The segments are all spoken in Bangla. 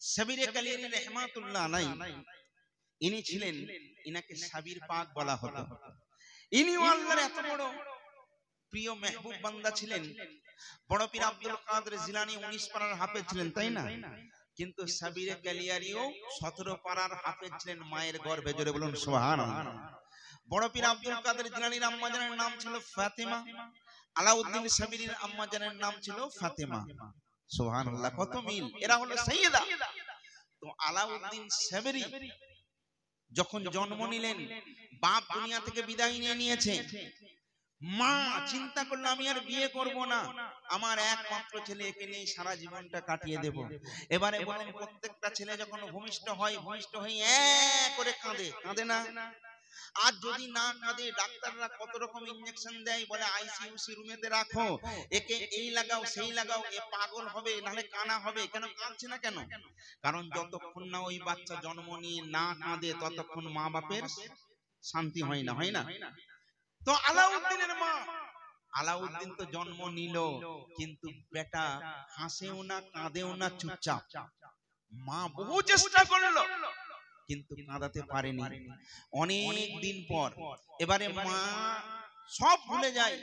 সাবিরে কালিয়ানী রাহমাতুল্লাহ আলাইহি ইনি ছিলেন, ইনাকে সাবির পাক বলা হতো। ইনিও আল্লাহর এত বড় প্রিয় মেহবুব বান্দা ছিলেন। বড় পীর আব্দুল কাদের জিলানী 19 পারার হাফেজ ছিলেন, তাই না? কিন্তু সাবিরে কালিয়ারিও 17 পারার হাফেজ ছিলেন মায়ের গর্ভে। জোরে বলুন সুবহানাল্লাহ। বড় পীর আব্দুল কাদের জিলানীর আম্মা জানের নাম ছিল ফাতেমা, আলাউদ্দিন সাবিরির আম্মা জানের নাম ছিল ফাতেমা। সুবহানাল্লাহ, কত মিল! এরা হলো সাইয়্যিদা। তো আলাউদ্দিন সাবিরি যখন জন্ম নিলেন, বাপ দুনিয়া থেকে বিদায় নিয়ে নিয়েছে। মা চিন্তা করলো আমি আর বিয়ে করব না, আমার একমাত্র ছেলে, একে নিয়ে সারা জীবনটা কাটিয়ে দেব। এবারে বলেন, প্রত্যেকটা ছেলে যখন ভূমিষ্ঠ হয়, ভূমিষ্ঠ হয়ে এক করে কাঁদে, কাঁদে না? আর যদি না কাঁদে, ডাক্তাররা কত রকম ইনজেকশন দেয়, বলে আইসিইউসি রুমেতে রাখো, একে এই লাগাও সেই লাগাও, এ পাগল হবে নাহলে কানা হবে। কেন কাঁদছে না কেন? কারণ যতক্ষণ না ওই বাচ্চা জন্ম নিয়ে না কাঁদে ততক্ষণ মা বাপের শান্তি হয় না, হয় না? তো আলাউদ্দিনের মা, আলাউদ্দিন তো জন্ম নিল, কিন্তু বেটা হাসেও না কাঁদেও না, চুপচাপ। মা বহু চেষ্টা করলো কিন্তু কাঁদাতে পারেনি। অনেক দিন পর এবারে মা সব ভুলে যায়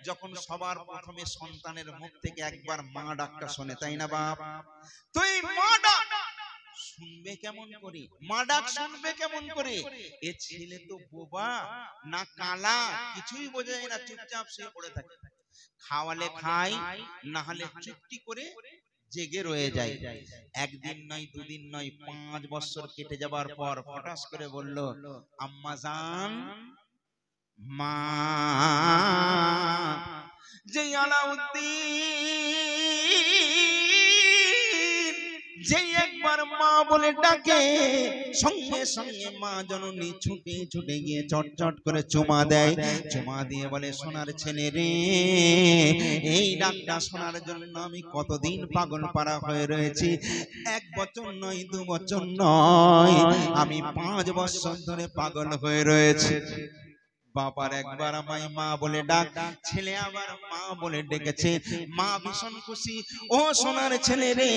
যখন সবার প্রথমে সন্তানের মুখ থেকে একবার মা ডাকটা শোনে, তাই না বাপ? তো এই মা ডাক শুনবে কেমন করে? মা ডাক শুনবে কেমন করে? এ ছেলে তো বোবা না কালা, কিছুই বোঝা যায় না, চুপচাপ শুয়ে পড়ে থাকে। খাওয়ালে খায়, না হলে চুপটি করে জেগে রয়ে যায়। একদিন নয়, দুদিন নয়, 5 বছর কেটে যাবার পর হঠাৎ করে বলল, আম্মা জান, মা। যে আলাউদ্দিন যে একবার মা বলে ডাকে, সঙ্গে সঙ্গে মা জননী ছুটে ছুটে গিয়ে চটচট করে চুমা দেয়। চুমা দিয়ে বলে, সোনার ছেলে রে, এই ডাকটা শোনার জন্য আমি কতদিন পাগল পারা হয়ে রয়েছি। 1 বছর নয়, 2 বছর নয়, আমি 5 বছর ধরে পাগল হয়ে রয়েছি। বাবার একবার আমায় মা বলে ডাক, ছেলে আবার মা বলে ডেকেছে। মা ভীষণ খুশি, ও সোনার ছেলে রে,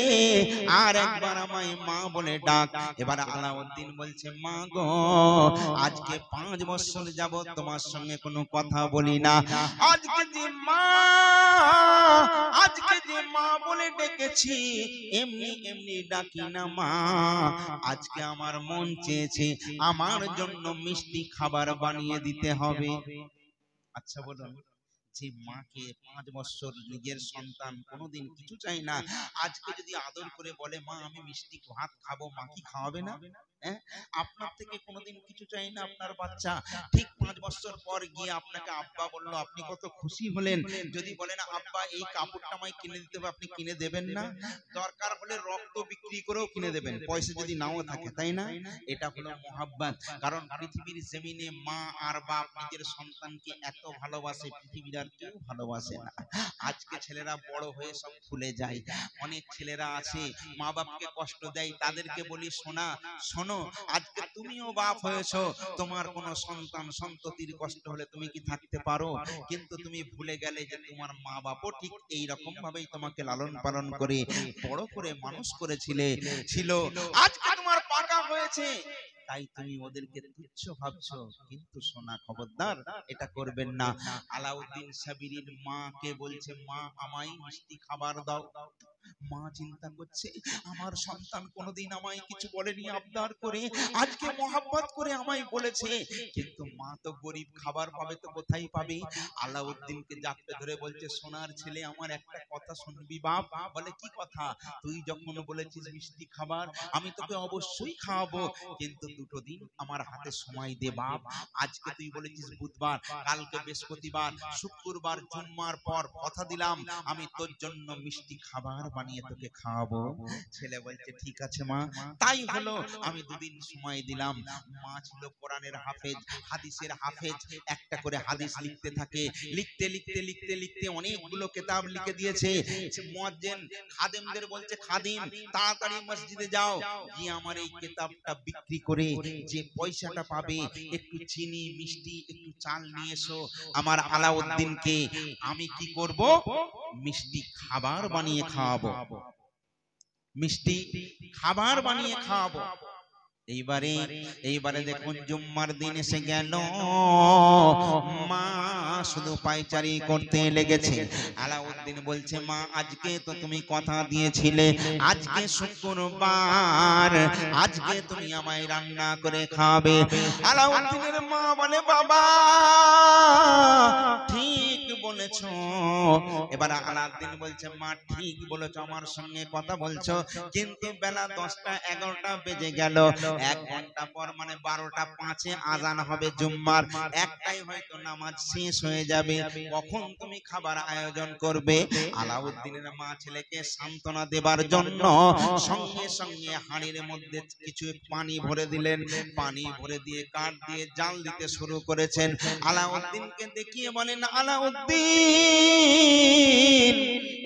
আর একবার আমায় মা বলে ডাক। এবার আলাউদ্দিন বলছে, মা গো, আজকে 5 বছর যাবত তোমার সঙ্গে কোনো কথা বলি না, আজকে যে মা, আজকে যে মা বলে ডেকেছি, এমনি এমনি ডাকি না মা, আজকে আমার মন চেয়েছে আমার জন্য মিষ্টি খাবার বানিয়ে দিতে হবে। আচ্ছা বলুন, যে মাকে 5 বছর নিজের সন্তান কোনোদিন কিছু চাই না, আজকে যদি আদর করে বলে মা আমি মিষ্টি ভাত খাবো, মা কি খাওয়াবে না? আপনার থেকে কোনোদিন কিছু চাই না আপনার বাচ্চা, ঠিক 5 বছর পর গিয়ে আপনাকে আব্বা বললো, আপনি কত খুশি হলেন। যদি বলেন আব্বা এই কাপড়টা আমায় কিনে দিতে হবে, আপনি কিনে দেবেন না? দরকার হলে রক্ত বিক্রি করেও কিনে দেবেন, পয়সা যদি নাও থাকে, তাই না? এটা হলো মোহাব্বত। কারণ পৃথিবীর জমিনে মা আর বাপ নিজের সন্তানকে এত ভালোবাসে, পৃথিবীর আর কেউ ভালোবাসে না। আজকে ছেলেরা বড় হয়ে সব ভুলে যায়। অনেক ছেলেরা আছে মা বাপকে কষ্ট দেয়, তাদেরকে বলি, শোনা শোনো, আজকে তুমিও বাপ হয়েছো, তোমার কোনো সন্তান সন্ততির কষ্ট হলে তুমি কি থাকতে পারো? কিন্তু তুমি ভুলে গেলে যে তোমার মা বাপও ঠিক এই রকম ভাবেই তোমাকে লালন পালন করে বড় করে মানুষ করেছিলে ছিল। আজকে তোমার পাকা হয়েছে, তাই তুমি ওদেরকে তুচ্ছ ভাবছো, কিন্তু সোনা খবরদার এটা করবেন না। আলাউদ্দিন সাবিরির মাকে বলছে, মা আমায় মিষ্টি খাবার দাও। মা চিন্তা করছে, আমার সন্তান কোনোদিন আমায় কিছু বলেনি, আবদার করে আজকে মহব্বত করে আমায় বলেছে, কিন্তু মা তো গরিব, খাবার পাবে তো কোথায় পাবে? আলাউদ্দিনকে জাপটে ধরে বলছে, সোনার ছেলে আমার একটা কথা শুনবি বাপ? বলে, কি কথা? তুই যখন বলেছিস মিষ্টি খাবার, আমি তোকে অবশ্যই খাওয়াবো, কিন্তু 2 দিন আমার হাতে সময় দে বাপ। আজকে তুই বলেছিস বুধবার, কালকে বৃহস্পতিবার, শুক্রবার, জুম্মার পর কথা দিলাম আমি তোর জন্য মিষ্টি খাবার বানিয়ে তোকে খাওয়াবো। ছেলে বলছে, ঠিক আছে মা, তাই হলো। আমি 2 দিন সময় দিলাম। মা ছিল কোরআনের হাফেজ, হাদিসের হাফেজ, একটা করে হাদিস লিখতে থাকে, লিখতে লিখতে লিখতে লিখতে অনেকগুলো কিতাব লিখে দিয়েছে। মুয়াজ্জিন খাদেমদের বলছে, খাদিম তাড়াতাড়ি মসজিদে যাও, গিয়ে আমার এই কিতাবটা বিক্রি করে যে পয়সাটা পাবে, একটু চিনি, মিষ্টি, একটু চাল নিয়ে এসো, আমার আলাউদ্দিনকে আমি কি করব? মিষ্টি খাবার বানিয়ে খাওয়াবো। মিষ্টি খাবার বানিয়ে খাওয়াবো। এইবারে দেখুন জুম্মার দিন এসে গেল, মা শুধু পায়চারি করতে লেগেছে। আলাউদ্দিন বলছে, মা আজকে তো তুমি কথা দিয়েছিলে, আজকে শুক্রবার, আজকে তুমি আমায় রান্না করে খাবে। আলাউদ্দিনের মা বলে, বাবা ঠিক বলেছ। এবার আলাউদ্দিন বলছে, মা ঠিক বলেছো, আমার সঙ্গে কথা বলছো, কিন্তু বেলা 10টা 11টা বেজে গেল, 1 ঘন্টা পর মানে 12টা 5-এ আজান হবে জুম্মার, একটাই হয়তো নামাজ শেষ হয়ে যাবে, কখন তুমি খাবার আয়োজন করবে? আলাউদ্দিনের মা ছেলেকে সান্ত্বনা দেবার জন্য সঙ্গে সঙ্গে হাঁড়ির মধ্যে কিছু পানি ভরে দিলেন। পানি ভরে দিয়ে কাঠ দিয়ে জাল দিতে শুরু করেছেন। আলাউদ্দিনকে দেখিয়ে বলেন, আলাউদ্দিন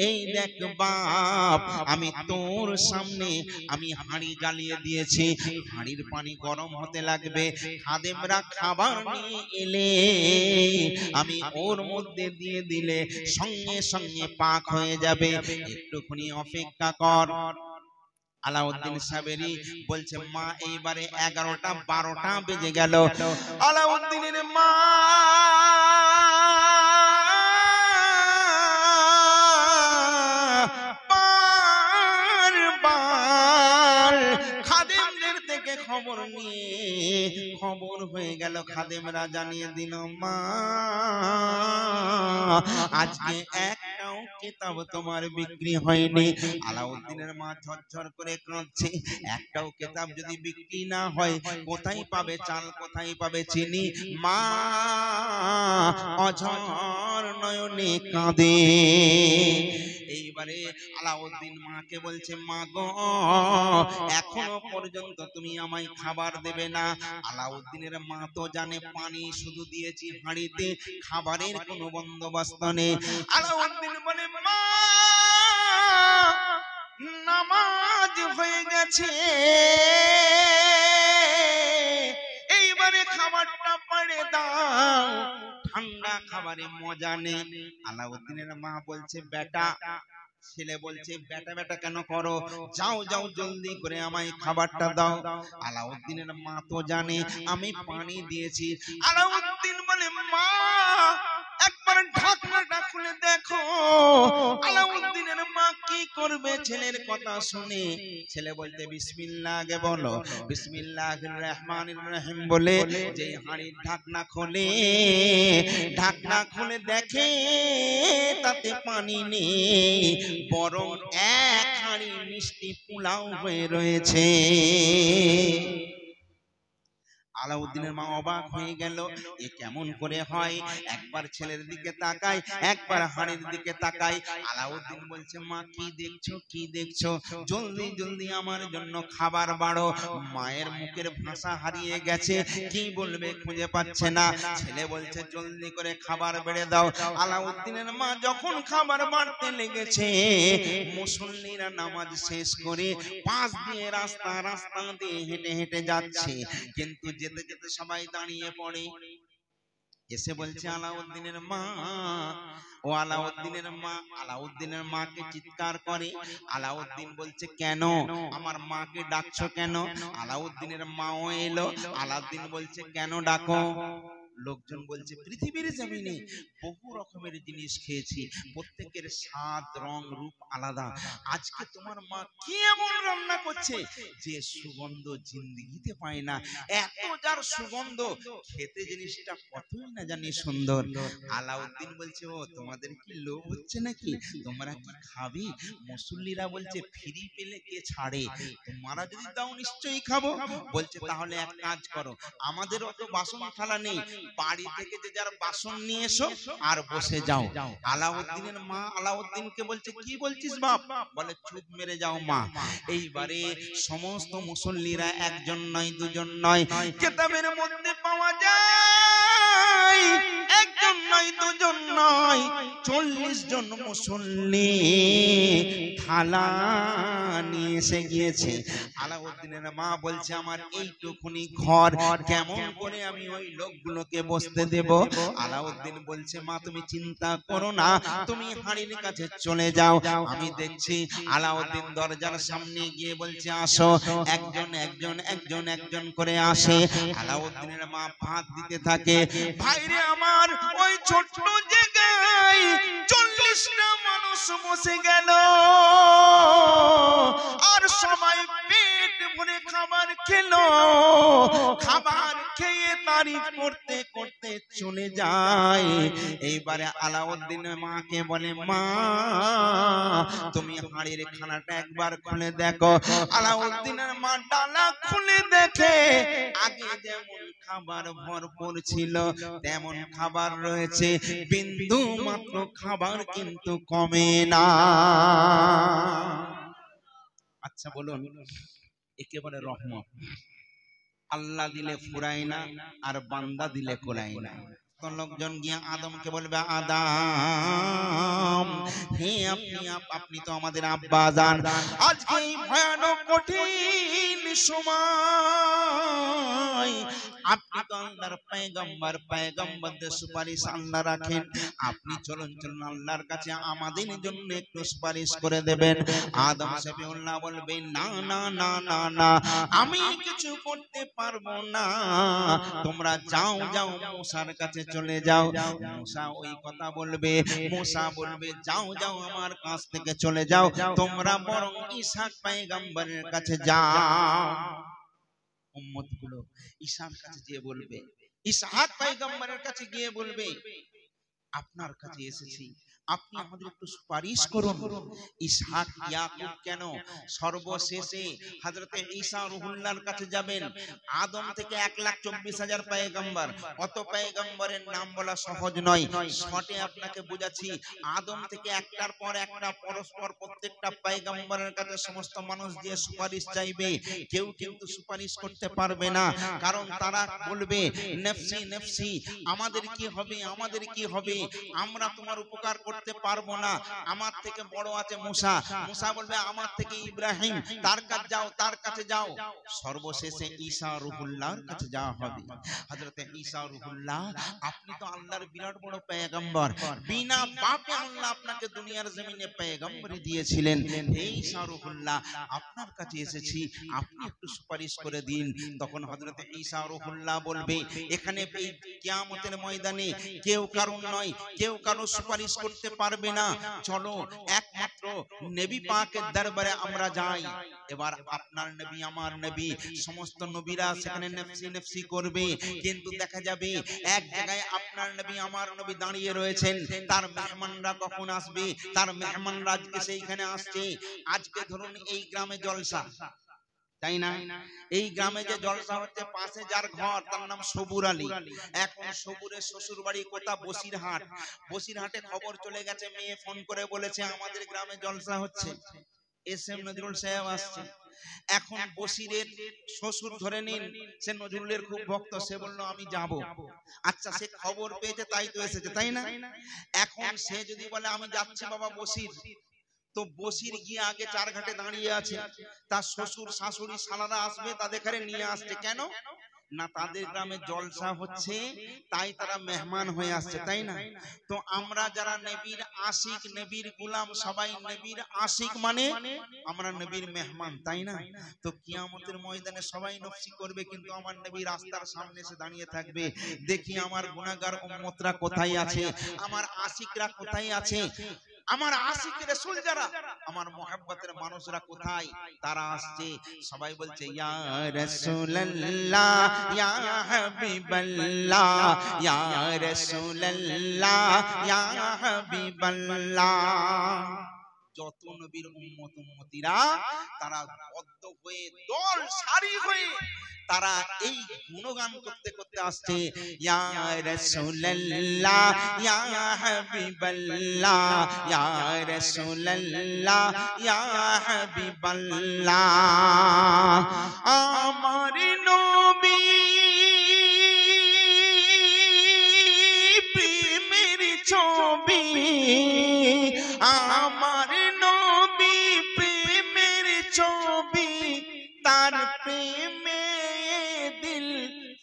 এই দেখ বাপ, আমি তোর সামনে আমি হাঁড়ি জ্বালিয়ে দিয়েছি, হাঁড়ির পানি গরম হতে লাগবে, খাদেমরা খাবার নিয়ে এলে আমি ওর মধ্যে দিয়ে দিলে সঙ্গে সঙ্গে পাক হয়ে যাবে, একটুখানি অপেক্ষা কর। আলাউদ্দিন সাবেরি বলছে, মা এইবারে 11টা 12টা বেজে গেল। আলাউদ্দিনের মা খাদেমদের থেকে খবর নিয়ে খবর হয়ে গেল, খাদেমরা জানিয়ে দিল, মা আজকে একটাও কিতাব তোমার বিক্রি হয়নি। আলাউদ্দিনের মা ঝরঝর করে কাঁদছে, একটাও কিতাব যদি বিক্রি না হয় কোথায় পাবে চাল, কোথায় পাবে চিনি? মা অঝর নয়নে কাঁদে। এইবারে আলাউদ্দিন মাকে বলছে, মা গো এখনো পর্যন্ত তুমি আমায় খাবার দেবে না? আলাউদ্দিনের মা তো জানে পানি শুধু দিয়েছি হাঁড়িতে, খাবারের কোনো বন্দোবস্ত নেই। আলাউদ্দিন বলে, মা নামাজ হয়ে গেছে, এইবারে খাবারটা পাড়ে দাও, ঠান্ডা খাবারে মজা নেই। আলাউদ্দিনের মা বলছে, বেটা, ছেলে বলছে, বেটা বেটা কেন করো, যাও যাও জলদি করে আমায় খাবারটা দাও। আলাউদ্দিনের মা তো জানে আমি পানি দিয়েছি। আলাউদ্দিন বলে, মা একবার ঢাকনাটা খুলে দেখো। আলাউদ্দিনের মা কি করবে ছেলের কথা শুনে? ছেলে বলতে, বিসমিল্লাহ আগে বলো। বিসমিল্লাহির রহমানির রহিম বলে যে হাঁড়ির ঢাকনা খোলে, ঢাকনা খুলে দেখে তাতে পানি নেই, বরং এক হাঁড়ি মিষ্টি পোলাও হয়ে রয়েছে। আলাউদ্দিনের মা অবাক হয়ে গেল, এ কেমন করে হয়? একবার ছেলের দিকে তাকায়, একবার হাঁড়ির দিকে তাকায়। আলাউদ্দিন বলছে, মা কি দেখছো, কি দেখছো? জলদি জলদি আমার জন্য খাবার বাড়ো। মায়ের মুখের ভাষা হারিয়ে গেছে, কি বলবে খুঁজে পাচ্ছে না। ছেলে বলছে, জলদি করে খাবার বেড়ে দাও। আলাউদ্দিনের মা যখন খাবার বাড়তে লেগেছে, মুসল্লিরা নামাজ শেষ করে পাশ দিয়ে রাস্তা রাস্তা দিয়ে হেঁটে হেঁটে যাচ্ছে, কিন্তু যেতে যেতে সবাই দাঁড়িয়ে পড়ে। এসে বলছে, আলাউদ্দিনের মা, ও আলাউদ্দিনের মা। আলাউদ্দিনের মাকে চিৎকার করে। আলাউদ্দিন বলছে, কেন আমার মাকে ডাকছো কেন? আলাউদ্দিনের মাও এলো। আলাউদ্দিন বলছে, কেন ডাকো? লোকজন বলছে, পৃথিবীর জমিনে বহু রকমের জিনিস খেয়েছি, প্রত্যেকের স্বাদ রং রূপ আলাদা, আজকে তোমার মা কি এমন রান্না করছে যে সুগন্ধ জিন্দেগিতে পায় না, এত যার সুগন্ধ, খেতে জিনিসটা কতই না জানি সুন্দর। আলাউদ্দিন বলছে, ও তোমাদের কি লোভ হচ্ছে নাকি? তোমরা কি খাবে? মুসল্লিরা বলছে, ফ্রি পেলে কে ছাড়ে, তোমরা যদি দাও নিশ্চয়ই খাবো। বলছে, তাহলে এক কাজ করো, আমাদের অত বাসন থালা নেই, বাড়ি থেকে যে যার বাসন নিয়ে এসো আর বসে যাও। আলাউদ্দিনের মা আলাউদ্দিনকে বলছে, কি বলছিস বাপ? বলে, চুপ মেরে যাও মা। এইবারে সমস্ত মুসল্লিরা, একজন নয় দুজন নয়, কিতাবের মধ্যে পাওয়া যায় একজন নয় দুজন নয় 40 জন মুসল্লি থালা নিয়ে এসে গিয়েছে। আলাউদ্দিনের মা বলছে, আমার এইটুকুনি ঘর, কেমন করে আমি ওই লোকগুলোকে কাউকে বসতে দেব। আলাউদ্দিন বলছে মা তুমি চিন্তা করো না, তুমি হাড়ির কাছে চলে যাও। আমি দেখছি আলাউদ্দিন দরজার সামনে গিয়ে বলছে আসো। একজন একজন একজন একজন করে আসে। আলাউদ্দিনের মা ভাত দিতে থাকে। ভাইরে আমার, ওই ছোট্ট জায়গায় 40টা মানুষ বসে গেল, আর সবাই পেট ভরে খাবার খেলো। খাবার খেয়ে তারিফ করতে করতে চলে যায়। এইবারে আলাউদ্দিনের মাকে বলে মা তুমি হাড়ির খানাটা একবার খুলে দেখো। আলাউদ্দিনের মা ডালা খুলে দেখে আগে যেমন খাবার ভরপুর ছিল তেমন খাবার রয়েছে, বিন্দু মাত্র খাবার কিন্তু কমে না। আচ্ছা বলুন, একে বলে রহমত। আল্লাহ দিলে ফুরায় না, আর বান্দা দিলে কুলায় না। লোকজন গিয়ে আদমকে বলবে আদম, হে আপনি তো আমাদের আব্বা জান, আজকে এই ভয়ানক কঠিন সময় আপনি তো আল্লাহর পয়গম্বর, পয়গম্বরদের সুপারিশ আল্লাহ রাখেন, আপনি চলুন চলুন আল্লাহর কাছে আমাদের জন্য একটু সুপারিশ করে দেবেন। আদম সফিউল্লাহ বলবে না না না না না, আমি কিছু করতে পারবো না, তোমরা যাও যাও মুসার কাছে চলে যাও। মুসা ওই কথা বলবে, মুসা বলবে যাও যাও আমার কাছ থেকে চলে যাও, তোমরা বরং ইসহাক পয়গম্বরের কাছে যাও। উম্মতগুলো ইসহাক কাছে গিয়ে বলবে, ইসহাক পয়গম্বরের কাছে গিয়ে বলবে আপনার কাছে এসেছি, আপনি আমাদের একটু সুপারিশ করুন। ইসহাক ইয়াকুব কেন, সর্বশেষে হযরতে ঈসা রুহুল্লাহর কাছে যাবেন। আদম থেকে 1,24,000 পয়গম্বর, অত পয়গম্বরের নাম বলা সহজ নয়। শর্টে আপনাকে বুঝাচ্ছি, আদম থেকে একটার পর একটা পরস্পর প্রত্যেকটা পয়গম্বরের কাছে সমস্ত মানুষ দিয়ে সুপারিশ চাইবে। কেউ কিন্তু সুপারিশ করতে পারবে না, কারণ তারা বলবে নফসি নফসি, আমাদের কি হবে, আমাদের কি হবে, আমরা তোমার উপকার করতে পারবো না, আমার থেকে বড় আছে মুসা। মুসা বলবে আমার থেকে ইব্রাহিম, তার কাছে যাও, তার কাছে যাও। সর্বশেষে ঈসা রুহুল্লাহর কাছে যাওয়া হবে। হযরতে ঈসা রুহুল্লাহ, আপনি তো আল্লাহর বিরাট বড় পয়গম্বর, বিনা পাপে আল্লাহ আপনাকে দুনিয়ার জমিনে পয়গম্বরি দিয়েছিলেন। হে ঈসা রুহুল্লাহ, আপনার কাছে এসেছি, আপনি একটু সুপারিশ করে দিন। তখন হযরতে ঈসা রুহুল্লাহ বলবে এখানে এই কিয়ামতের ময়দানে কেউ কারণ নয়, কেউ কারো সুপারিশ করতে পারবে না, চলো একমাত্র নবী পাকের দরবারে আমরা যাই। এবার আপনার নবী আমার নবী সমস্ত নবীরা সেখানে নফসি নফসি করবে, কিন্তু দেখা যাবে এক জায়গায় আপনার নবী আমার নবী দাঁড়িয়ে রয়েছেন, তার মেহমানরা কখন আসবে, তার মেহমানরা আজকে সেইখানে আসছে। আজকে ধরুন এই গ্রামে জলসা, তাই না, এই গ্রামে যে জলসা হচ্ছে, পাশে যার ঘর তার নাম সবুর আলী। এখন সবুরের শ্বশুর বাড়ি কোথা, বসিরহাট। বসিরহাটে খবর চলে গেছে, মেয়ে ফোন করে বলেছে আমাদের গ্রামে জলসা হচ্ছে, এসএম নজরুল সাহেব আসছে। এখন বসিরের শ্বশুর ধরে নিন সে নজরুলের খুব ভক্ত, সে বললো আমি যাব। আচ্ছা, সে খবর পেয়েছে তাই তো এসেছে, তাই না। এখন সে যদি বলে আমি যাচ্ছি বাবা বসির, তো বসির গিয়ে আগে চারঘাটে দাঁড়িয়ে আছে, তার শ্বশুর শাশুড়ি শালারা আসবে, তাদের ঘরে নিয়ে আসছে। কেন না, তাদের গ্রামে জলসা হচ্ছে, তাই তারা মেহমান হয়ে আসছে, তাই না। তো আমরা যারা নবীর আশিক, নবীর গোলাম, সবাই নবীর আশিক মানে আমরা নবীর মেহমান, তাই না। তো কিয়ামতের ময়দানে সবাই নফসি করবে, কিন্তু আমার নবী রাস্তার সামনে এসে দাঁড়িয়ে থাকবে, দেখি আমার গুনাহগার উম্মতরা কোথায় আছে, আমার আশিকরা কোথায় আছে, আমার আশিক রাসূল যারা, আমার মুহাব্বতের মানুষরা কোথায়, তারা আসছে। সবাই বলছে ইয়া রাসূলুল্লাহ, ইয়া হাবিবাল্লাহ, ইয়া রাসূলুল্লাহ, ইয়া হাবিবাল্লাহ। যত নবীর উম্মত উম্মতিরা তারা বদ্ধ হয়ে, দল সারি হয়ে তারা এই গুণগান করতে করতে আসছে, ইয়া রাসূলুল্লাহ, ইয়া হাবিবাল্লাহ, ইয়া রাসূলুল্লাহ, ইয়া হাবিবাল্লাহ। আমার নবী প্রেমের ছবি, আমার নবী প্রেমের ছবি, তার প্রেমে দিল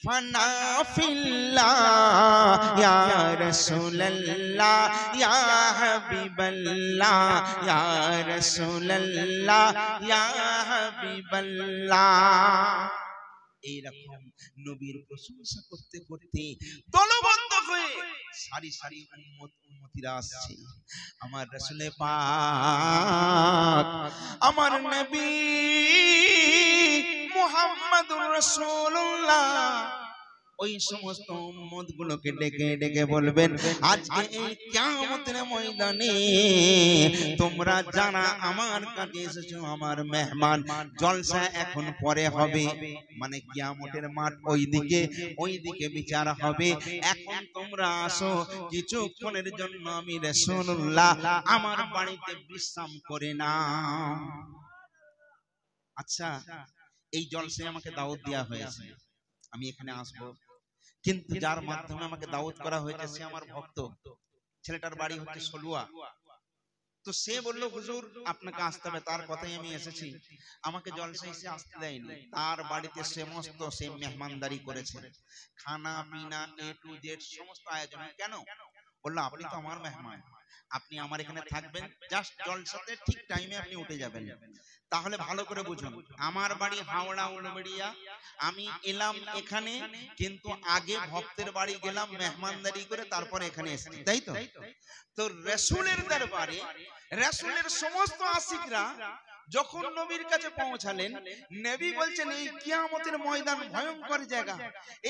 ফানা ফিল্লাহ ইয়া রাসূলুল্লাহ ইয়া হাবিবাল্লাহ ইয়া রাসূলুল্লাহ ইয়া হাবিবাল্লাহ। এইরকম নবীর প্রশংসা করতে করতে দলবদ্ধ হয়ে সারি সারি উম্মতিরা আসছে। আমার রাসূলে পাক, আমার নবী মুহাম্মাদুর রাসূলুল্লাহ ওই সমস্ত উম্মত গুলোকে ডেকে ডেকে বলবেন, আজকে এই কিয়ামতের ময়দানে তোমরা যারা আমার কাছে এসেছো আমার মেহমান, জলসা এখন পরে হবে, মানে কিয়ামতের মাঠ ওইদিকে বিচার হবে। এখন তোমরা আসো, কিছুক্ষণের জন্য আমি রাসূলুল্লাহ আমার বাড়িতে বিশ্রাম করে নাও। আচ্ছা, এই জলসায় আমাকে দাওয়াত দেওয়া হয়েছে, আমি এখানে আসবো, কিন্তু যার মাধ্যমে আমাকে দাওয়াত করা হয়েছে সে আমার ভক্ত, ছেলেটার বাড়ি হচ্ছে সলুয়া। তো সে বলল, হুজুর আপনাকে আসতে হবে, তার কথাই আমি এসেছি। আমাকে জলসায় সে আসতে দেয়নি, তার বাড়িতে সমস্ত সে মেহমানদারি করেছে, খানা পিনা A to Z সমস্ত আয়োজন। কেন? বললো আপনি তো আমার মেহমান, আপনি আমার এখানে থাকবেন, জাস্ট জলসাতে ঠিক টাইমে আপনি উঠে যাবেন। তাহলে ভালো করে বুঝুন, আমার বাড়ি হাওড়া উলুবেড়িয়া, আমি এলাম এখানে, কিন্তু আগে ভক্তের বাড়ি গেলাম মেহমানদারি করে, তারপরে এখানে এসেছি, তাই তো? তো রাসূলের দরবারে রাসূলের সমস্ত আশিকরা যখন নবীর কাছে পৌঁছালেন, নবী বলছেন এই কিয়ামতের ময়দান ভয়ঙ্কর জায়গা,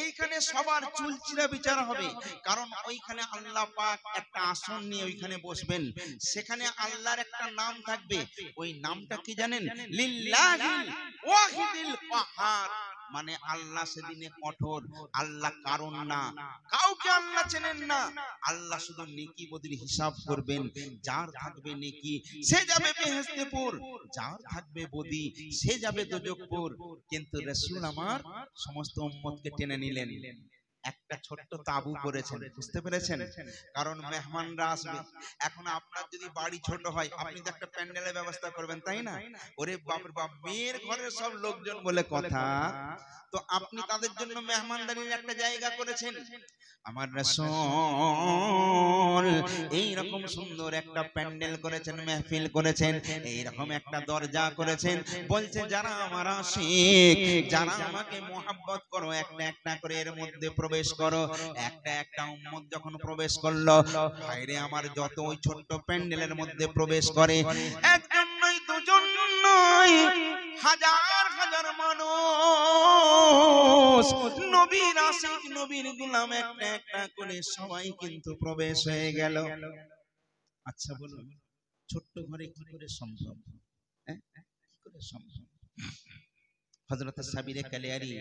এইখানে সবার চুলচিরা বিচার হবে, কারণ ওইখানে আল্লাহ পাক একটা আসন নিয়ে ওইখানে বসবেন, সেখানে আল্লাহর একটা নাম থাকবে, ওই নামটা কি জানেন? লিল্লাহিল ওয়াহিদিল কাহার, মানে আল্লাহ সেদিনে কঠোর, আল্লাহ কারণ না, কাউকে আল্লাহ চেনেন না, আল্লাহ শুধু নেকি বদির হিসাব করবেন, যার থাকবে নেকি সে যাবে বেহেশতেপুর, যার থাকবে বদি সে যাবে দোজখপুর। কিন্তু রাসূল আমার সমস্ত উম্মতকে টেনে নিলেন, একটা ছোট্ট তাবু করেছেন, বুঝতে পেরেছেন? কারণ মেহমানরা আসবে। এখন আপনার যদি বাড়ি ছোট হয়, আপনি তো একটা প্যান্ডেলের ব্যবস্থা করবেন, তাই না? ওরে বাপরে বাপ, মেয়ের ঘরের সব লোকজন বলে কথা, তো আপনি তাদের জন্য মেহমানদারির একটা জায়গা করেছেন। আমার রাসূল এইরকম সুন্দর একটা প্যান্ডেল করেছেন, মেহফিল করেছেন, এইরকম একটা দরজা করেছেন, বলছে যারা আমার আশিক, যারা আমাকে মোহাব্বত করো, একটা একটা করে এর মধ্যে প্রবেশ করো। একটা একটা উম্মত যখন প্রবেশ করলো, ভাইরে আমার, যত ওই ছোট্ট প্যান্ডেলের মধ্যে প্রবেশ করে, একজন নয়, দুজন নয়, হাজার হাজার মানুষ, নবীর আশিক, নবীর গোলাম, একটা একটা করে সবাই কিন্তু প্রবেশ হয়ে গেল। আচ্ছা বলুন, ছোট্ট ঘরে কি করে সম্ভব? কি করে সম্ভব? হযরত সাবিরে কালিয়ারি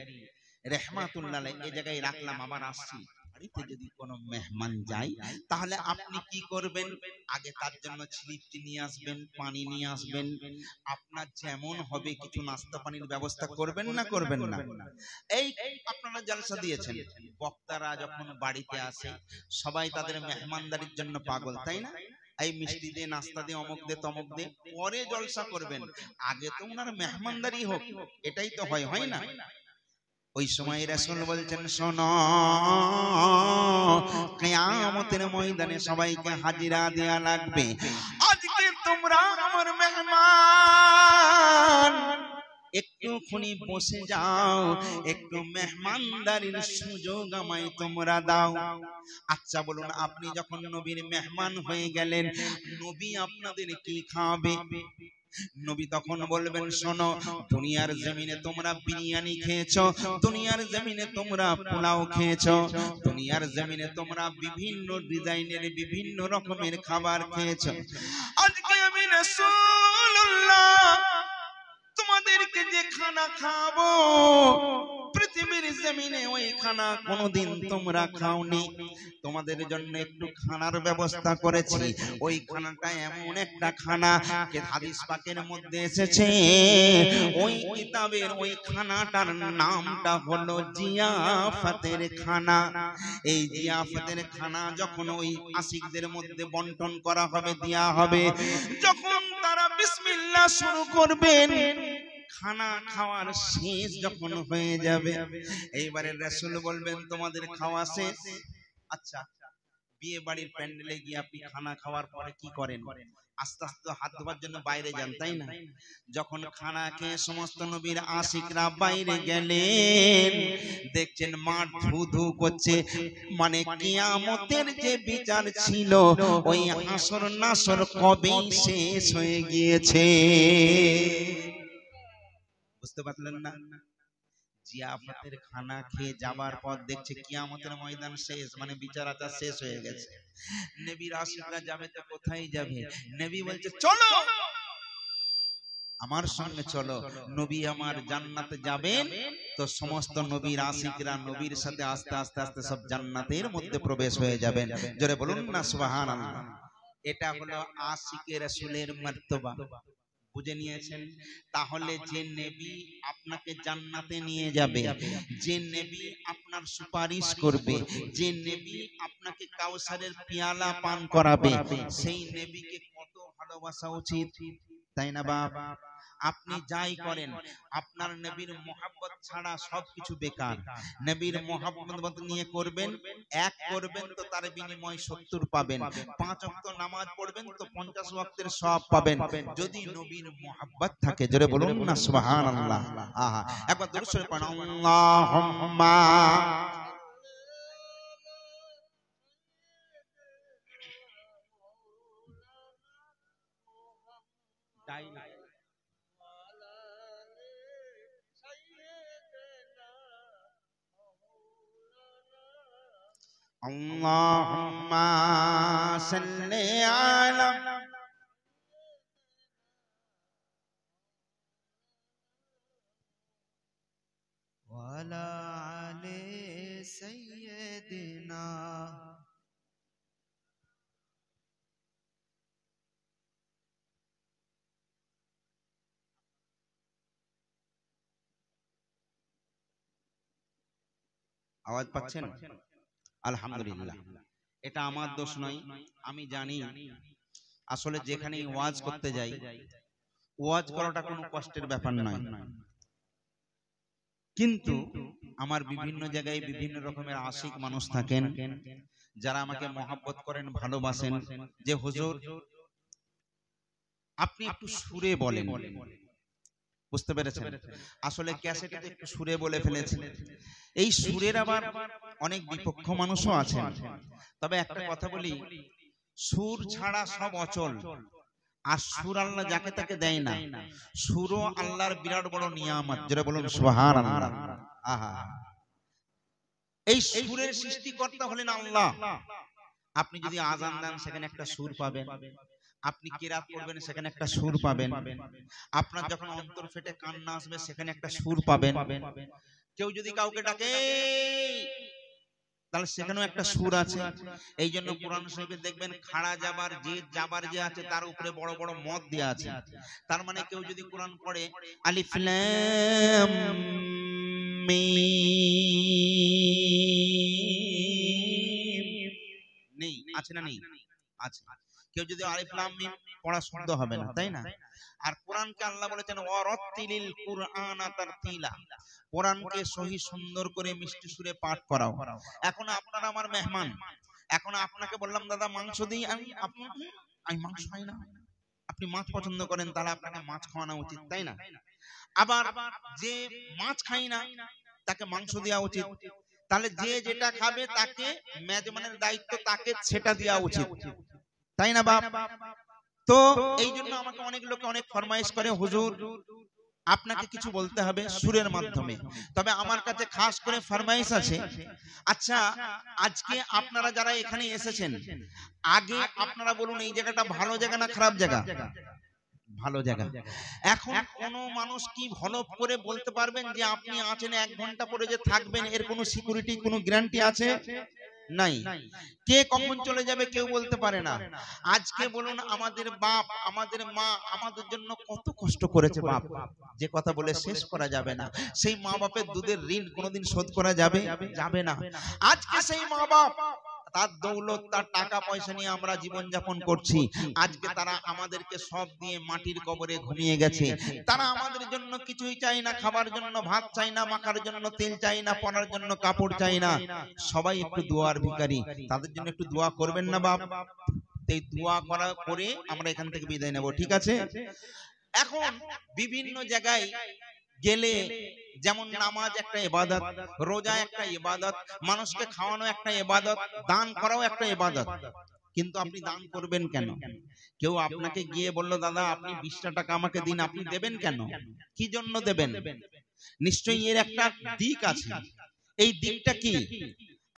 রাহমাতুল্লাহ আলাইহি এই জায়গায় রাখলাম, আবার আসছি। বাড়িতে যদি কোনো মেহমান যায়, তাহলে আপনি কি করবেন? আগে তার জন্য ছিলিপটি নিয়ে আসবেন, পানি নিয়ে আসবেন, আপনার যেমন হবে কিছু নাস্তা পানির ব্যবস্থা করবেন না করবেন না? এই আপনারা জলসা দিয়েছেন, বক্তারা যখন বাড়িতে আসে সবাই তাদের মেহমানদারির জন্য পাগল, তাই না? এই মিষ্টি দিয়ে, নাস্তা দিয়ে, অমুক দিয়ে, তমুক দিয়ে, পরে জলসা করবেন, আগে তো ওনার মেহমানদারি হোক, এটাই তো হয় না? ওই সময় রাসূল বলছেন, শোনো, কিয়ামতের ময়দানে সবাইকে হাজিরা দেয়া লাগবে, আজকে তোমরা আমার মেহমান, একটুখানি বসে যাও, একটু মেহমানদারির সুযোগ আমায় তোমরা দাও। আচ্ছা বলুন, আপনি যখন নবীর মেহমান হয়ে গেলেন, নবী আপনাদের কি খাওয়াবে? নবী তখন বলবেন, শোনো, দুনিয়ার জমিনে তোমরা বিরিয়ানি খেয়েছো, দুনিয়ার জমিনে তোমরা পোলাও খেয়েছো, দুনিয়ার জমিনে তোমরা বিভিন্ন ডিজাইনের বিভিন্ন রকমের খাবার খেয়েছো, আজকে আমি রাসূলুল্লাহ তোমাদেরকে যে খানা খাবো, পৃথিবীর জমিনে ওই খানা কোনোদিন তোমরা খাওনি, তোমাদের জন্য একটু খানার ব্যবস্থা করেছি। ওই খানাটা এমন একটা খানা, হাদিস পাকের মধ্যে এসেছে, ওই কিতাবের ওই খানাটার নামটা হলো জিয়াফতের খানা। এই জিয়াফতের খানা যখন ওই আশিকদের মধ্যে বন্টন করা হবে, দেয়া হবে, যখন তারা বিসমিল্লাহ শুরু করবেন, খানা খাওয়ার শেষ যখন হয়ে যাবে, এইবারে রাসূল বলবেন তোমাদের খাওয়া শেষ। আচ্ছা, বিয়ে বাড়ির প্যান্ডেলে গিয়ে আপনি খানা খাওয়ার পরে কি করেন? আস্তে আস্তে হাত ধোয়ার জন্য বাইরে যান, তাই না? যখন খানা খেয়ে সমস্ত নবীর আশিকরা বাইরে গেলেন, দেখছেন মাঠ ধু ধু করছে, মানে কিয়ামতের যে বিচার ছিল ওই হাসর নাসর কবেই শেষ হয়ে গিয়েছে। বুঝতে পারলেন না? জিয়াফতের খানা খেয়ে যাবার পর দেখছে কিয়ামতের ময়দান শেষ, মানে বিচার আচার শেষ হয়ে গেছে। নবীর আশিকরা যাবে তো কোথায় যাবে? নবী বলছে চলো আমার সঙ্গে চলো। নবী আমার জান্নাতে যাবেন, তো সমস্ত নবীর আশিকরা নবীর সাথে আস্তে আস্তে আস্তে সব জান্নাতের মধ্যে প্রবেশ হয়ে যাবেন। জোরে বলুন না সুবহানাল্লাহ। এটা হলো আশিকে রাসূলের মর্তবা। বুঝে নিয়েছেন? তাহলে যে নবী আপনাকে জান্নাতে নিয়ে যাবে, যে নবী আপনার সুপারিশ করবে, যে নবী আপনাকে কাউসারের পেয়ালা পান করাবে, সেই নবীকে কত ভালোবাসা উচিত, তাই না বাপ? আপনি যাই করেন আপনার নবীর মোহাব্বত ছাড়া সবকিছু বেকার। নবীর মোহাব্বত নিয়ে করবেন, এক করবেন তো তার বিনিময় 70 পাবেন। 5 ওয়াক্ত নামাজ পড়বেন তো 50 ওয়াক্তের সওয়াব পাবেন, যদি নবীর মোহাব্বত থাকে। জোরে বলুন না সুবহানাল্লাহ। আহা, একবার দরুদ শরীফ পড়ুন, আল্লাহুম্মা Allahumma salli ala wa ala ali sayyidina। আওয়াজ পাচ্ছেন? আলহামদুলিল্লাহ। এটা আমার দোষ নয়, আমি জানি আসলে যেখানে ওয়াজ করতে যাই, ওয়াজ করাটা কোনো কষ্টের ব্যাপার নয়, কিন্তু আমার বিভিন্ন জায়গায় বিভিন্ন রকমের আশিক মানুষ থাকেন যারা আমাকে মহব্বত করেন, ভালোবাসেন, যে হুজুর আপনি একটু সুরে বলেন। বুঝতে পেরেছেন? আসলে ক্যাসেটে একটু সুরে বলে ফেলেছেন। এই সুরের আবার অনেক বিপক্ষ মানুষও আছেন। তবে একটা কথা বলি, সুর ছাড়া সব অচল। আর সুর আল্লাহ যাকে তাকে দেয় না। সুরও আল্লাহর বিরাট বড় নিয়ামত। যেটা বলুন সুবহানাল্লাহ। আহা, এই সুরের সৃষ্টিকর্তা হলেন আল্লাহ। আপনি যদি আযান দেন সেখানে একটা সুর পাবেন, আপনি কিরাত পড়বেন সেখানে একটা সুর পাবেন, আপনার যখন অন্তর ফেটে কান্না আসবে সেখানে একটা সুর পাবেন। কেউ যদি কাউকে ডাকে তাহলে সেখানেও একটা সুর আছে। এই জন্য কোরআন শরীফে দেখবেন খাড়া যাবার যে আছে তার উপরে বড় বড় মদ দেয়া আছে। তার মানে কেউ যদি কোরআন পড়ে আলিফ লাম মিম, নেই আছে না? নেই আছে। কেউ যদি আলিফ লাম মিম পড়া শুদ্ধ হবে না, তাই না? আর কোরআনকে আল্লাহ বলেছেন ওয়ারাতিলিল কুরআনা তারতিলা, কোরআনকে সহি সুন্দর করে মিষ্টি সুরে পাঠ করাও। এখন আপনারা আমার মেহমান, এখন আপনাকে বললাম দাদা মাংস দিই, আমি মাংস খাই না, আপনি মাছ পছন্দ করেন, তাহলে আপনাকে মাছ খাওয়ানো উচিত, তাই না? আবার যে মাছ খাই না তাকে মাংস দেওয়া উচিত। তাহলে যে যেটা খাবে তাকে মেজবানের দায়িত্ব তাকে সেটা দেওয়া উচিত, তাই না বাপ? তো এই জন্য আমাকে অনেক লোকে অনেক ফরমাইশ করে, হুজুর আপনাকে কিছু বলতে হবে সুরের মাধ্যমে। তবে আমার কাছে খাস করে ফরমাইশ আছে, আচ্ছা আজকে আপনারা যারা এখানে এসেছেন, আগে আপনারা বলুন এই জায়গাটা ভালো জায়গা না খারাপ জায়গা? ভালো জায়গা। এখন কোন মানুষ কি ভালো করে বলতে পারবেন যে আপনি আছেন 1 ঘন্টা পরে যে থাকবেন, এর কোনো সিকিউরিটি কোনো গ্যারান্টি আছে? নাই। কে কখন চলে যাবে কেউ বলতে পারে না। আজকে বলুন আমাদের বাপ আমাদের মা আমাদের জন্য কত কষ্ট করেছে বাপ, যে কথা বলে শেষ করা যাবে না। সেই মা বাপের দুধের ঋণ কোনোদিন শোধ করা যাবে? যাবে না। আজকে সেই মা বাপ তার দৌলত, তার টাকা পয়সা নিয়ে আমরা জীবন যাপন করছি। আজকে তারা আমাদেরকে সব দিয়ে মাটির কবরে ঘুমিয়ে গেছে। তারা আমাদের জন্য কিছুই চাই না, খাবার জন্য ভাত চাই না, মাখার জন্য তেল চাই না, পরার জন্য কাপড় চাই না। সবাই একটু দোয়ার ভিখারি, তাদের জন্য একটু দোয়া করবেন না বাপ? এই দোয়া করা করে আমরা এখান থেকে বিদায় নেব, ঠিক আছে? এখন বিভিন্ন জায়গায় গেলে, যেমন নামাজ একটা ইবাদত, রোজা একটা ইবাদত, মানুষকে খাওয়ানো একটা ইবাদত, দান করাও একটা ইবাদত। কিন্তু আপনি দান করবেন কেন? কেউ আপনাকে গিয়ে বলল, দাদা আপনি 20টা টাকা আমাকে দিন, আপনি দেবেন কেন? কি জন্য দেবেন? নিশ্চয়ই এর একটা দিক আছে। এই দিকটা কি?